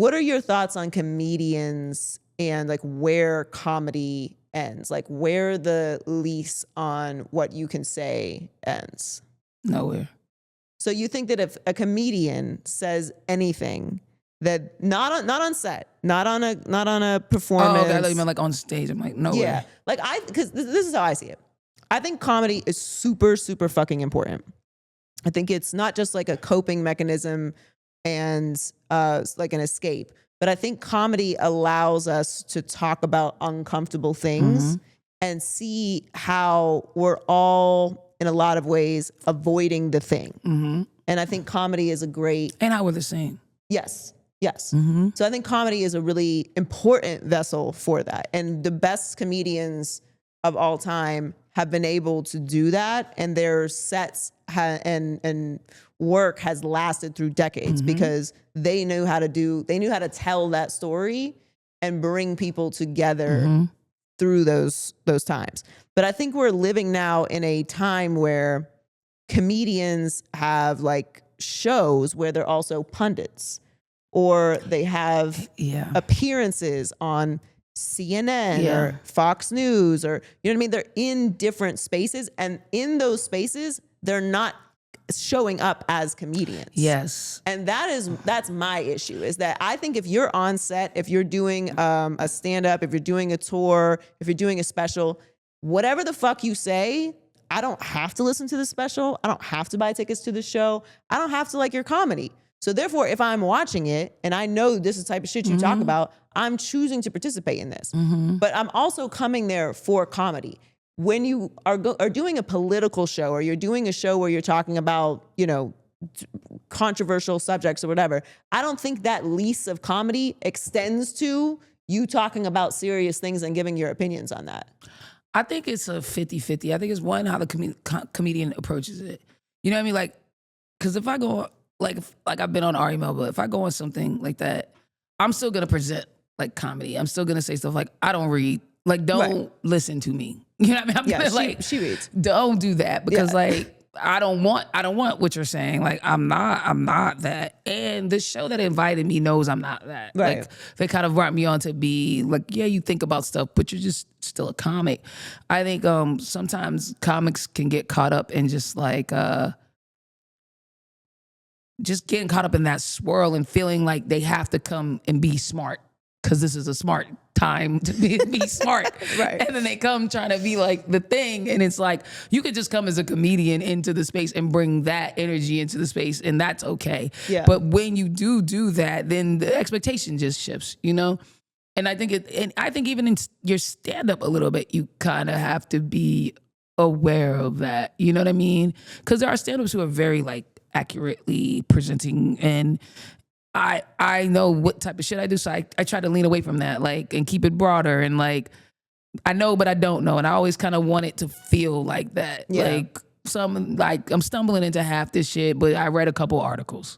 what are your thoughts on comedians and like where comedy ends? Like where the lease on what you can say ends? Nowhere. So you think that if a comedian says anything that not on set, not on a performance. Oh, okay. I thought you meant like on stage. I'm like, nowhere. Yeah. Like because this is how I see it. I think comedy is super, super fucking important. I think it's not just like a coping mechanism and like an escape, but I think comedy allows us to talk about uncomfortable things and see how we're all, in a lot of ways, avoiding the thing. And I think comedy is a great... And how we're the same. Yes. So I think comedy is a really important vessel for that. And the best comedians of all time have been able to do that. And their sets and work has lasted through decades because they knew how to tell that story and bring people together through those times. But I think we're living now in a time where comedians have like shows where they're also pundits, or they have appearances on CNN or Fox News, or, you know what I mean? They're in different spaces, and in those spaces, they're not showing up as comedians. Yes. And that's my issue, is that I think if you're on set, if you're doing a stand-up, if you're doing a tour, if you're doing a special, whatever the fuck you say, I don't have to listen to the special. I don't have to buy tickets to the show. I don't have to like your comedy. So therefore, if I'm watching it and I know this is the type of shit you talk about, I'm choosing to participate in this. But I'm also coming there for comedy. When you are doing a political show, or you're doing a show where you're talking about, you know, controversial subjects or whatever, I don't think that lease of comedy extends to you talking about serious things and giving your opinions on that. I think it's a 50-50. I think it's one, how the comedian approaches it. You know what I mean? Like, because if I go, like I've been on Ari Melba, if I go on something like that, I'm still going to present like comedy. I'm still going to say stuff like, I don't read. Like, don't listen to me. You know what I mean? I'm gonna, like, she reads. Don't do that, because like, I don't want what you're saying. Like, I'm not that. And the show that invited me knows I'm not that. Right. Like, they kind of brought me on to be like, yeah, you think about stuff, but you're just still a comic. I think sometimes comics can get caught up in just like just getting caught up in that swirl and feeling like they have to come and be smart, because this is a smart time to be smart. Right. And then they come trying to be like the thing. And it's like, you could just come as a comedian into the space and bring that energy into the space, and that's okay. Yeah. But when you do that, then the expectation just shifts, you know? And I think even in your stand-up a little bit, you kind of have to be aware of that. You know what I mean? Because there are stand-ups who are very like accurately presenting, and I know what type of shit I do, so I try to lean away from that, like, and keep it broader, and like, I know, but I don't know, and I always kind of want it to feel like that. Yeah. Like I'm stumbling into half this shit, but I read a couple articles.